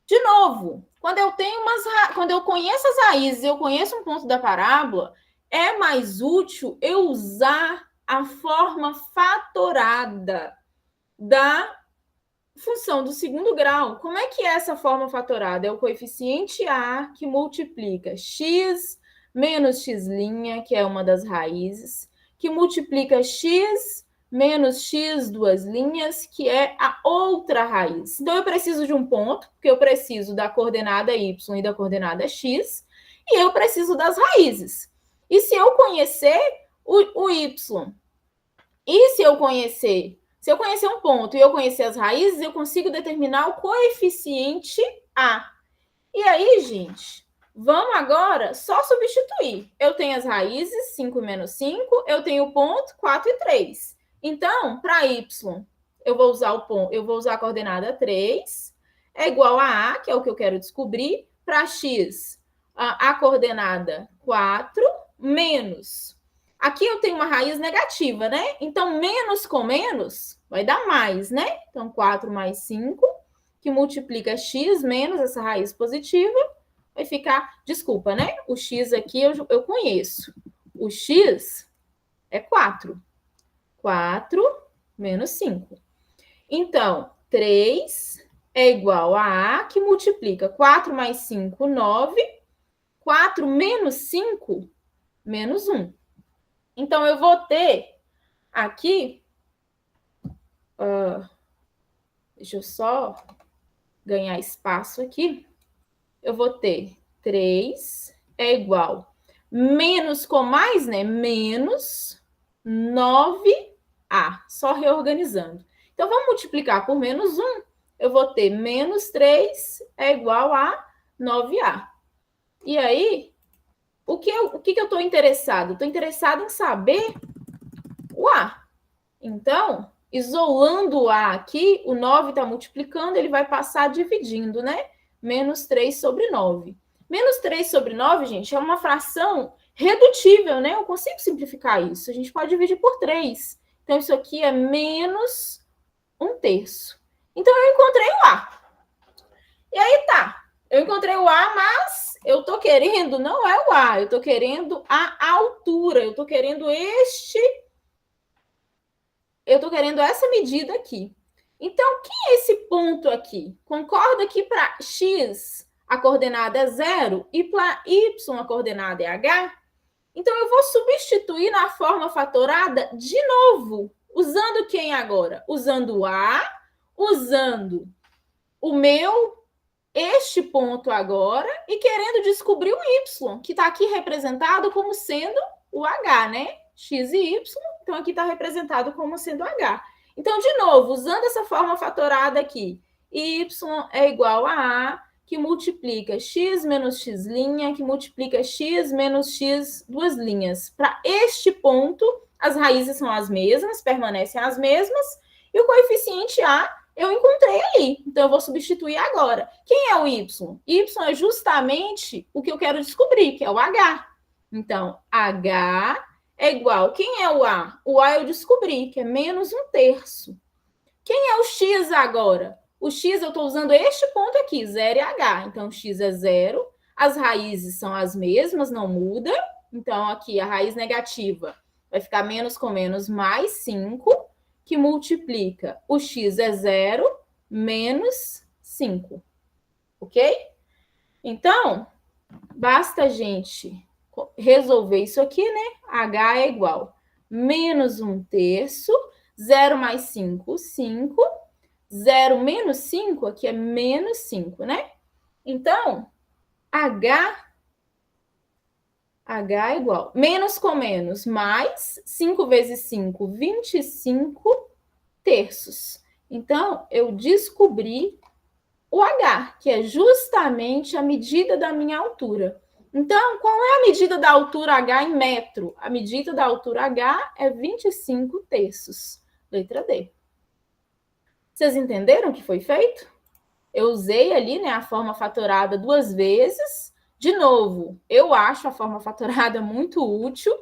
De novo, quando eu conheço as raízes, eu conheço um ponto da parábola, é mais útil eu usar a forma fatorada da função do segundo grau. Como é que é essa forma fatorada? É o coeficiente A que multiplica x menos x', que é uma das raízes, que multiplica x menos x duas linhas, que é a outra raiz. Então, eu preciso de um ponto, porque eu preciso da coordenada y e da coordenada x, e eu preciso das raízes. E se eu conhecer o y, e se eu conhecer um ponto e eu conhecer as raízes, eu consigo determinar o coeficiente A. E aí, gente, vamos agora só substituir. Eu tenho as raízes, 5 menos 5, eu tenho o ponto, 4 e 3. Então, para y, eu vou usar a coordenada 3, é igual a A, que é o que eu quero descobrir. Para x, a coordenada 4, menos. Aqui eu tenho uma raiz negativa, né? Então, menos com menos vai dar mais, né? Então, 4 mais 5, que multiplica x menos essa raiz positiva, vai ficar... Desculpa, né? O x aqui eu conheço. O x é 4. 4 menos 5. Então, 3 é igual a A, que multiplica 4 mais 5, 9. 4 menos 5, menos 1. Então, eu vou ter aqui... deixa eu só ganhar espaço aqui. Eu vou ter 3 é igual... Menos com mais, né? Menos 9A. Só reorganizando. Então, vamos multiplicar por menos 1. Eu vou ter menos 3 é igual a 9A. E aí... O que eu estou interessado? Estou interessado em saber o A. Então, isolando o A aqui, o 9 está multiplicando, ele vai passar dividindo, né? menos 3 sobre 9. Menos 3 sobre 9, gente, é uma fração redutível, né? Eu consigo simplificar isso. A gente pode dividir por 3. Então, isso aqui é menos 1/3. Então, eu encontrei o A. E aí tá. Eu encontrei o A, mas eu tô querendo, não é o A, eu tô querendo a altura. Eu tô querendo essa medida aqui. Então, quem é esse ponto aqui? Concorda que para x a coordenada é 0 e para y a coordenada é h? Então, eu vou substituir na forma fatorada de novo. Usando quem agora? Usando o A, usando este ponto agora e querendo descobrir o y, que está aqui representado como sendo o h, né? X e y, então aqui está representado como sendo h. Então, de novo, usando essa forma fatorada aqui, y é igual a A, que multiplica x menos x', que multiplica x menos x duas linhas. Para este ponto, as raízes são as mesmas, permanecem as mesmas, e o coeficiente A eu encontrei ali. Então, eu vou substituir agora. Quem é o y? Y é justamente o que eu quero descobrir, que é o h. Então, h é igual. Quem é o A? O A eu descobri, que é menos 1/3. Quem é o X agora? O X eu estou usando este ponto aqui, 0 e H. Então, X é 0. As raízes são as mesmas, não muda. Então, aqui a raiz negativa vai ficar menos com menos mais 5, que multiplica o X é 0 menos 5. Ok? Então, basta a gente resolver isso aqui, né? H é igual menos 1/3, 0 mais 5, 5. 0 menos 5 aqui é menos 5, né? Então, H é igual menos com menos, mais 5 vezes 5, 25 terços. Então, eu descobri o H, que é justamente a medida da minha altura. Então, qual é a medida da altura H em metro? A medida da altura H é 25 terços. Letra D. Vocês entenderam o que foi feito? Eu usei ali, né, a forma fatorada 2 vezes. De novo, eu acho a forma fatorada muito útil,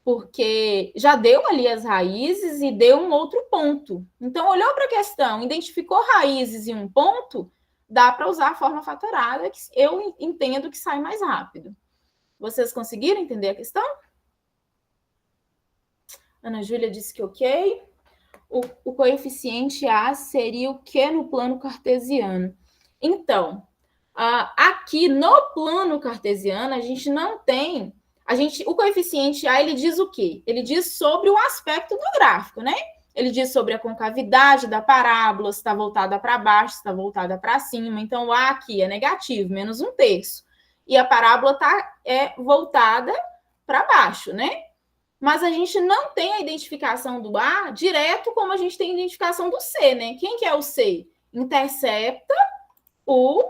porque já deu ali as raízes e deu um outro ponto. Então, olhou para a questão, identificou raízes em um ponto, dá para usar a forma fatorada, que eu entendo que sai mais rápido. Vocês conseguiram entender a questão? Ana Júlia disse que ok. O coeficiente A seria o que no plano cartesiano? Então, aqui no plano cartesiano, a gente não tem... o coeficiente A, ele diz o quê? Ele diz sobre o aspecto do gráfico, né? Ele diz sobre a concavidade da parábola, se está voltada para baixo, se está voltada para cima. Então, o A aqui é negativo, menos 1/3. E a parábola está voltada para baixo, né? Mas a gente não tem a identificação do A direto como a gente tem a identificação do C, né? Quem que é o C? Intercepta o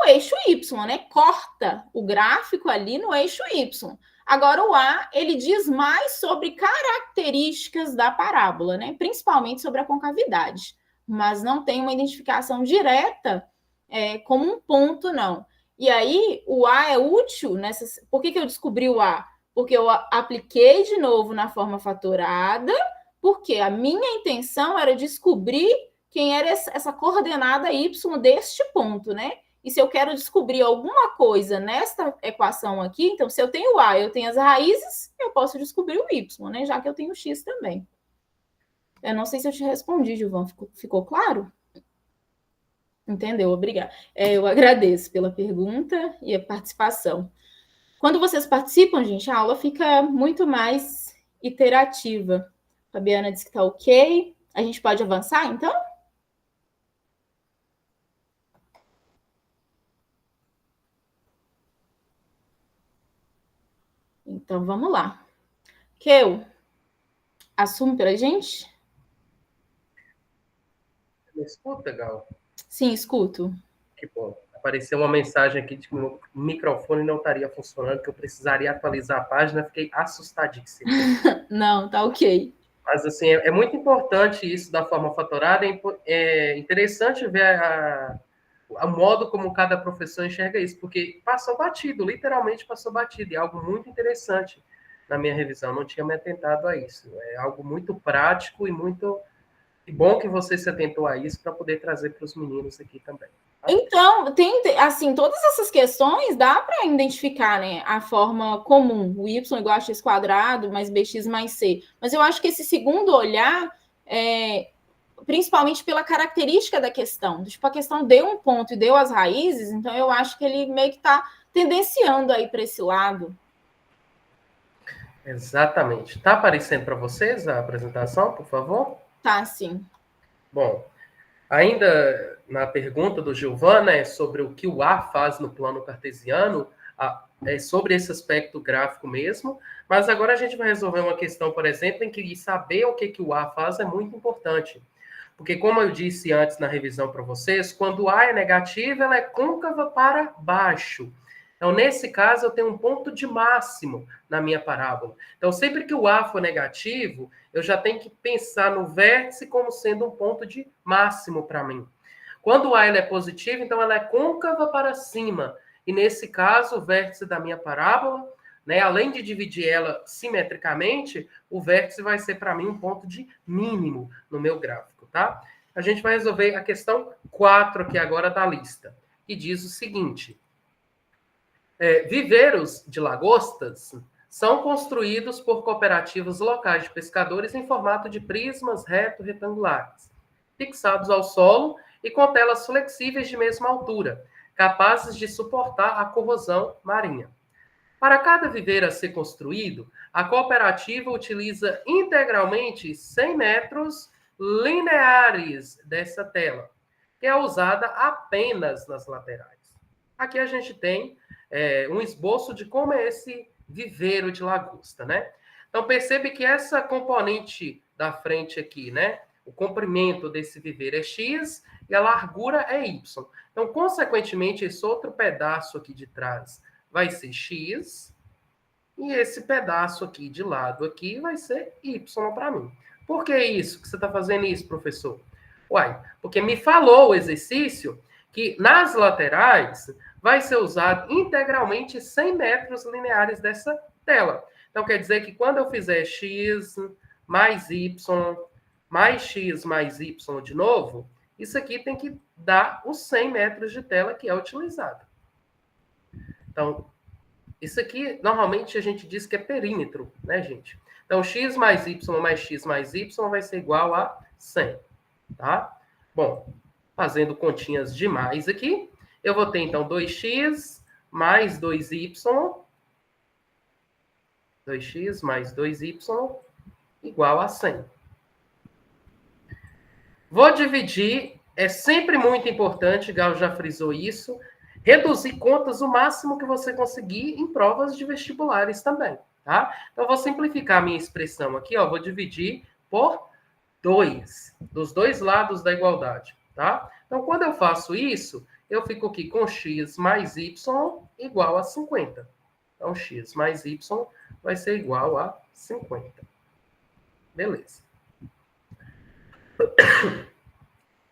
eixo Y, né? Corta o gráfico ali no eixo Y. Agora, o A, ele diz mais sobre características da parábola, né? Principalmente sobre a concavidade. Mas não tem uma identificação direta como um ponto, não. E aí, o A é útil nessas... Por que eu descobri o A? Porque eu apliquei de novo na forma fatorada, porque a minha intenção era descobrir quem era essa coordenada y deste ponto, né? E se eu quero descobrir alguma coisa nesta equação aqui, então, se eu tenho A, eu tenho as raízes, eu posso descobrir o y, né? Já que eu tenho o x também. Eu não sei se eu te respondi, Gilvão. Ficou claro? Entendeu? Obrigada. Eu agradeço pela pergunta e a participação. Quando vocês participam, gente, a aula fica muito mais iterativa. A Fabiana disse que está ok. A gente pode avançar, então? Então, vamos lá. Keu, assume para a gente? Me escuta, Gal? Sim, escuto. Que bom. Apareceu uma mensagem aqui de que o microfone não estaria funcionando, que eu precisaria atualizar a página. Fiquei assustadíssimo. Não, tá ok. Mas, assim, é muito importante isso da forma fatorada. É interessante ver o modo como cada professor enxerga isso, porque passou batido, literalmente passou batido, e é algo muito interessante na minha revisão, não tinha me atentado a isso. É algo muito prático e muito bom que você se atentou a isso para poder trazer para os meninos aqui também. Tá? Então, tem, assim, todas essas questões dá para identificar, né, a forma comum, o y igual a x quadrado mais bx mais c. Mas eu acho que esse segundo olhar, principalmente pela característica da questão, tipo, a questão deu um ponto e deu as raízes, então eu acho que ele meio que está tendenciando aí para esse lado. Exatamente. Está aparecendo para vocês a apresentação, por favor? Tá, sim. Bom, ainda na pergunta do Giovanna, sobre o que o A faz no plano cartesiano, é sobre esse aspecto gráfico mesmo, mas agora a gente vai resolver uma questão, por exemplo, em que saber o que o A faz é muito importante. Porque, como eu disse antes na revisão para vocês, quando A é negativo, ela é côncava para baixo. Então, nesse caso, eu tenho um ponto de máximo na minha parábola. Então, sempre que o A for negativo, eu já tenho que pensar no vértice como sendo um ponto de máximo para mim. Quando o A é positivo, então ela é côncava para cima. E, nesse caso, o vértice da minha parábola, né, além de dividir ela simetricamente, o vértice vai ser para mim um ponto de mínimo no meu gráfico, tá? A gente vai resolver a questão 4 aqui agora da lista, que diz o seguinte: viveiros de lagostas são construídos por cooperativas locais de pescadores em formato de prismas retangulares, fixados ao solo e com telas flexíveis de mesma altura, capazes de suportar a corrosão marinha. Para cada viveiro a ser construído, a cooperativa utiliza integralmente 100 metros lineares dessa tela, que é usada apenas nas laterais. Aqui a gente tem um esboço de como é esse viveiro de lagosta, né? Então percebe que essa componente da frente aqui, né? O comprimento desse viveiro é x e a largura é y. Então, consequentemente, esse outro pedaço aqui de trás vai ser x, e esse pedaço aqui de lado aqui vai ser y para mim. Por que isso? Que você está fazendo isso, professor? Uai, porque me falou o exercício que nas laterais vai ser usado integralmente 100 metros lineares dessa tela. Então, quer dizer que quando eu fizer x mais y mais x mais y de novo, isso aqui tem que dar os 100 metros de tela que é utilizado. Então, isso aqui, normalmente, a gente diz que é perímetro, né, gente? Então, x mais y vai ser igual a 100, tá? Bom, fazendo continhas demais aqui, eu vou ter, então, 2x mais 2y, 2x mais 2y igual a 100. Vou dividir, é sempre muito importante, Gal já frisou isso, reduzir contas o máximo que você conseguir em provas de vestibulares também, tá? Então, eu vou simplificar a minha expressão aqui, ó, vou dividir por 2, dos dois lados da igualdade, tá? Então, quando eu faço isso, eu fico aqui com x mais y igual a 50. Então, x mais y vai ser igual a 50. Beleza.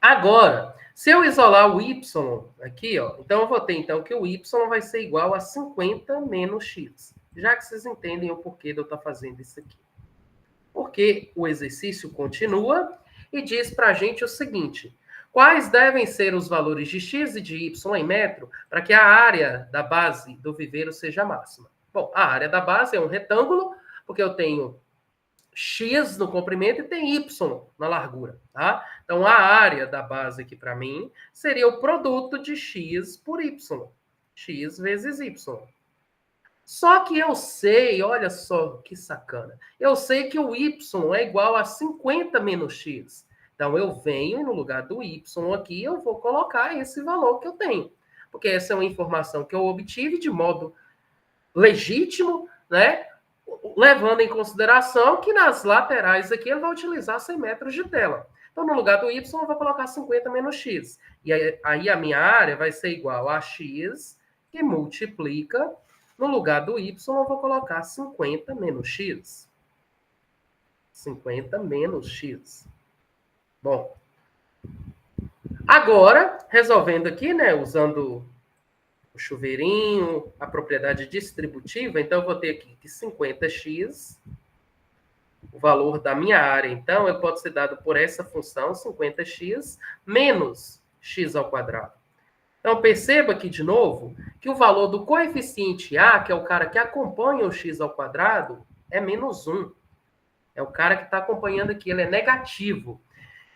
Agora, se eu isolar o y aqui, ó, então eu vou ter então que o y vai ser igual a 50 menos x. Já que vocês entendem o porquê de eu estar fazendo isso aqui. Porque o exercício continua e diz para a gente o seguinte: quais devem ser os valores de x e de y em metro para que a área da base do viveiro seja máxima? Bom, a área da base é um retângulo, porque eu tenho x no comprimento e tem y na largura, tá? Então, a área da base aqui para mim seria o produto de x por y. X vezes y. Só que eu sei, olha só que sacana, eu sei que o y é igual a 50 menos x. Então, eu venho e no lugar do y aqui, eu vou colocar esse valor que eu tenho. Porque essa é uma informação que eu obtive de modo legítimo, né? Levando em consideração que nas laterais aqui ele vai utilizar 100 metros de tela. Então, no lugar do y, eu vou colocar 50 menos x. E aí a minha área vai ser igual a x, que multiplica. No lugar do y, eu vou colocar 50 menos x. 50 menos x. Bom, Agora, resolvendo aqui, né, usando o chuveirinho, a propriedade distributiva, então eu vou ter aqui que 50x, o valor da minha área, então, ele pode ser dado por essa função, 50x, menos x ao quadrado. Então, perceba aqui de novo que o valor do coeficiente A, que é o cara que acompanha o x ao quadrado, é menos 1. É o cara que está acompanhando aqui, ele é negativo.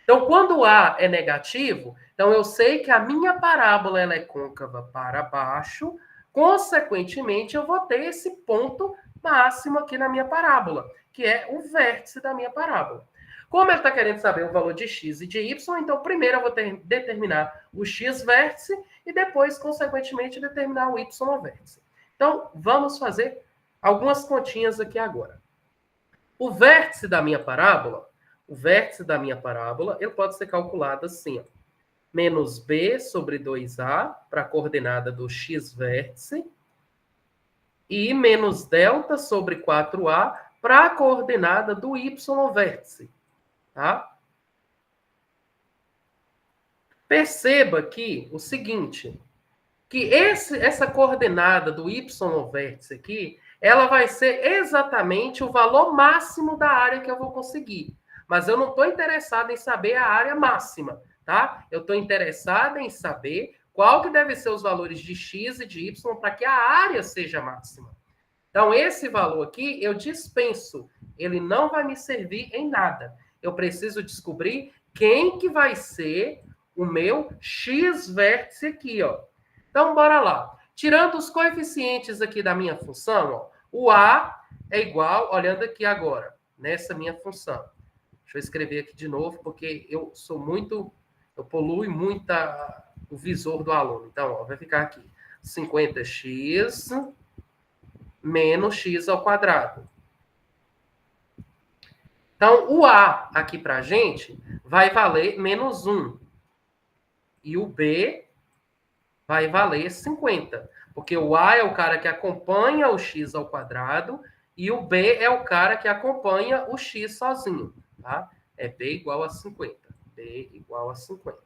Então, quando o A é negativo, então eu sei que a minha parábola ela é côncava para baixo, consequentemente, eu vou ter esse ponto máximo aqui na minha parábola, que é o vértice da minha parábola. Como ele está querendo saber o valor de x e de y, então primeiro eu vou determinar o x vértice e depois, consequentemente, determinar o y vértice. Então, vamos fazer algumas continhas aqui agora. O vértice da minha parábola, ele pode ser calculado assim, ó, menos b sobre 2a para a coordenada do x vértice e menos delta sobre 4a para a coordenada do y vértice. Tá? Perceba aqui o seguinte, que essa coordenada do y vértice aqui, ela vai ser exatamente o valor máximo da área que eu vou conseguir. Mas eu não estou interessado em saber a área máxima, tá? Eu estou interessado em saber qual que deve ser os valores de x e de y para que a área seja máxima. Então, esse valor aqui eu dispenso. Ele não vai me servir em nada. Eu preciso descobrir quem que vai ser o meu x vértice aqui, ó. Então, bora lá. Tirando os coeficientes aqui da minha função, ó, o A é igual, olhando aqui agora, nessa minha função. Deixa eu escrever aqui de novo, porque eu poluo muito o visor do aluno. Então, ó, vai ficar aqui 50x menos x ao quadrado. Então, o A aqui para a gente vai valer menos 1. E o B vai valer 50. Porque o A é o cara que acompanha o x ao quadrado e o B é o cara que acompanha o x sozinho. Tá? É B igual a 50. B igual a 50.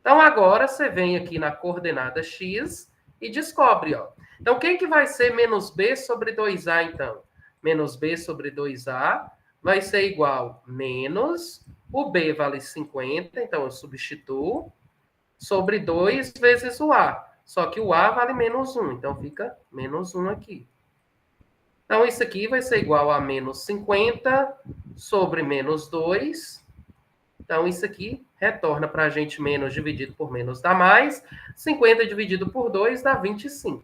Então, agora você vem aqui na coordenada x e descobre, ó. Então, quem que vai ser menos b sobre 2a, então? Menos b sobre 2a vai ser igual menos, o b vale 50, então eu substituo, sobre 2 vezes o a. Só que o a vale menos 1, então fica menos 1 aqui. Então, isso aqui vai ser igual a menos 50 sobre menos 2. Então, isso aqui retorna para a gente menos dividido por menos dá mais. 50 dividido por 2 dá 25.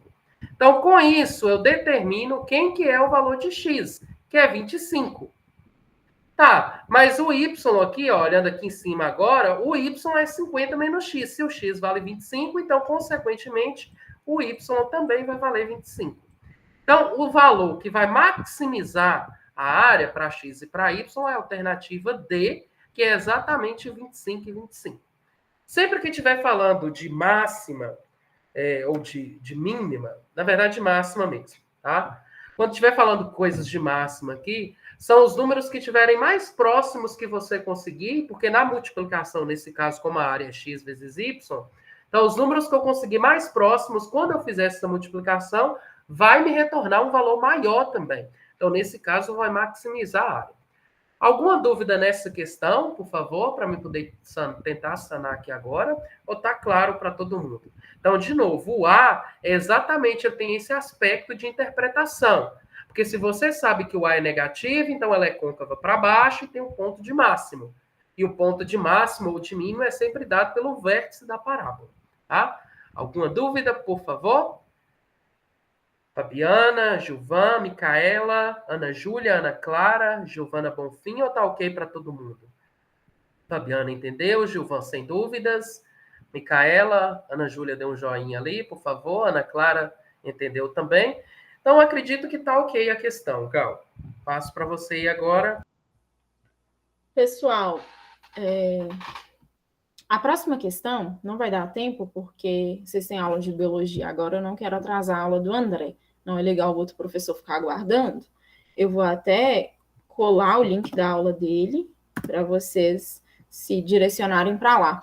Então, com isso, eu determino quem que é o valor de x, que é 25. Tá, mas o y aqui, ó, olhando aqui em cima agora, o y é 50 menos x. Se o x vale 25, então, consequentemente, o y também vai valer 25. Então, o valor que vai maximizar a área para x e para y é a alternativa D, que é exatamente 25 e 25. Sempre que estiver falando de máxima ou de mínima, na verdade, de máxima mesmo, tá? Quando estiver falando coisas de máxima aqui, são os números que estiverem mais próximos que você conseguir, porque na multiplicação, nesse caso, como a área é x vezes y, então os números que eu conseguir mais próximos, quando eu fizer essa multiplicação, vai me retornar um valor maior também. Então, nesse caso, vai maximizar a área. Alguma dúvida nessa questão, por favor, para me poder tentar sanar aqui agora? Ou está claro para todo mundo? Então, de novo, o A exatamente tem esse aspecto de interpretação. Porque se você sabe que o A é negativo, então ela é côncava para baixo e tem um ponto de máximo. E o ponto de máximo ou de mínimo é sempre dado pelo vértice da parábola. Tá? Alguma dúvida, por favor? Fabiana, Gilvan, Micaela, Ana Júlia, Ana Clara, Giovana Bonfim, ou tá ok para todo mundo? Fabiana entendeu, Gilvan sem dúvidas, Micaela, Ana Júlia deu um joinha ali, por favor, Ana Clara entendeu também. Então, acredito que tá ok a questão, Gal. Passo para você aí agora. Pessoal, a próxima questão não vai dar tempo, porque vocês têm aula de biologia agora, eu não quero atrasar a aula do André. Não é legal o outro professor ficar aguardando. Eu vou até colar o link da aula dele para vocês se direcionarem para lá.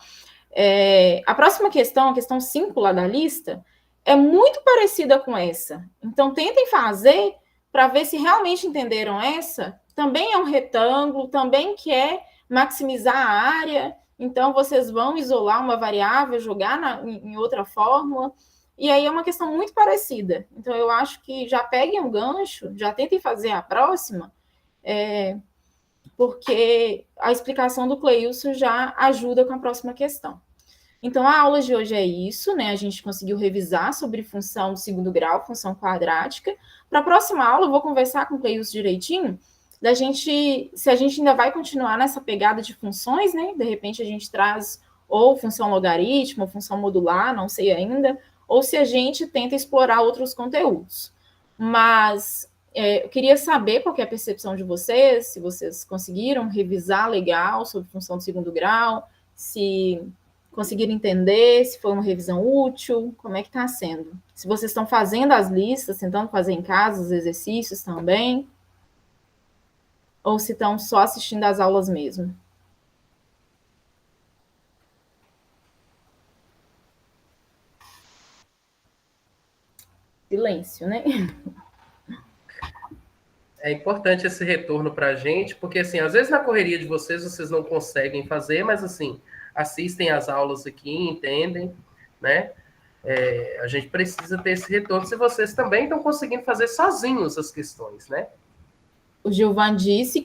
A próxima questão, a questão 5 lá da lista, é muito parecida com essa. Então, tentem fazer para ver se realmente entenderam essa. Também é um retângulo, também quer maximizar a área. Então, vocês vão isolar uma variável, jogar em outra fórmula. E aí é uma questão muito parecida. Então, eu acho que já peguem um gancho, já tentem fazer a próxima, porque a explicação do Cleilson já ajuda com a próxima questão. Então, a aula de hoje é isso, né? A gente conseguiu revisar sobre função de segundo grau, função quadrática. Para a próxima aula, eu vou conversar com o Cleilson direitinho, se a gente ainda vai continuar nessa pegada de funções, né? De repente, a gente traz ou função logaritmo, ou função modular, não sei ainda, ou se a gente tenta explorar outros conteúdos. Mas eu queria saber qual que é a percepção de vocês, se vocês conseguiram revisar legal sobre função de segundo grau, se conseguiram entender, se foi uma revisão útil, como é que está sendo. Se vocês estão fazendo as listas, tentando fazer em casa os exercícios também, ou se estão só assistindo às aulas mesmo. Silêncio, né? É importante esse retorno para a gente, porque, assim, às vezes na correria de vocês não conseguem fazer, mas, assim, assistem às aulas aqui, entendem, né? A gente precisa ter esse retorno se vocês também estão conseguindo fazer sozinhos as questões, né? O Gilvan disse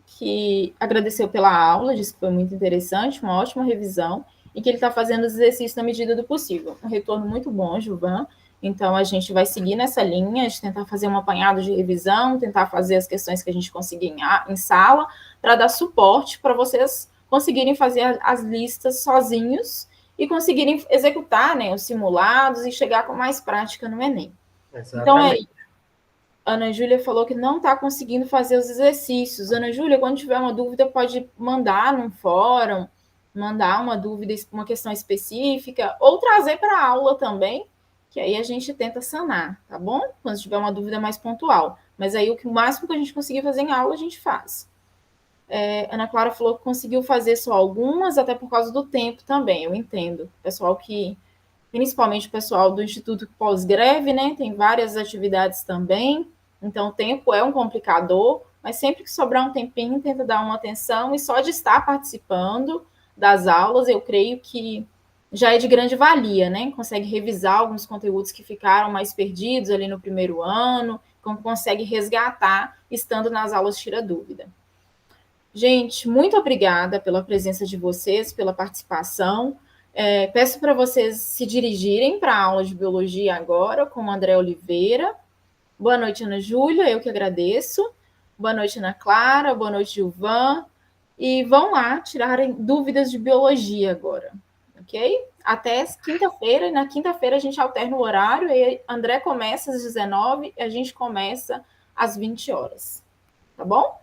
que agradeceu pela aula, disse que foi muito interessante, uma ótima revisão, e que ele está fazendo os exercícios na medida do possível. Um retorno muito bom, Gilvan. Então, a gente vai seguir nessa linha de tentar fazer um apanhado de revisão, tentar fazer as questões que a gente conseguir em sala, para dar suporte para vocês conseguirem fazer as listas sozinhos e conseguirem executar, né, os simulados e chegar com mais prática no Enem. Exatamente. Então, Ana Júlia falou que não está conseguindo fazer os exercícios. Ana Júlia, quando tiver uma dúvida, pode mandar num fórum, mandar uma dúvida, uma questão específica, ou trazer para a aula também, que aí a gente tenta sanar, tá bom? Quando tiver uma dúvida mais pontual. Mas aí o máximo que a gente conseguir fazer em aula, a gente faz. Ana Clara falou que conseguiu fazer só algumas, até por causa do tempo também, eu entendo. Principalmente o pessoal do Instituto Pós-Greve, né? Tem várias atividades também. Então, o tempo é um complicador, mas sempre que sobrar um tempinho, tenta dar uma atenção, e só de estar participando das aulas, eu creio que já é de grande valia, né? Consegue revisar alguns conteúdos que ficaram mais perdidos ali no primeiro ano, consegue resgatar estando nas aulas Tira Dúvida. Gente, muito obrigada pela presença de vocês, pela participação. Peço para vocês se dirigirem para a aula de biologia agora, com o André Oliveira. Boa noite, Ana Júlia, eu que agradeço. Boa noite, Ana Clara. Boa noite, Gilvan. E vão lá tirarem dúvidas de biologia agora, ok? Até quinta-feira, e na quinta-feira a gente alterna o horário, e André começa às 19h e a gente começa às 20 horas. Tá bom?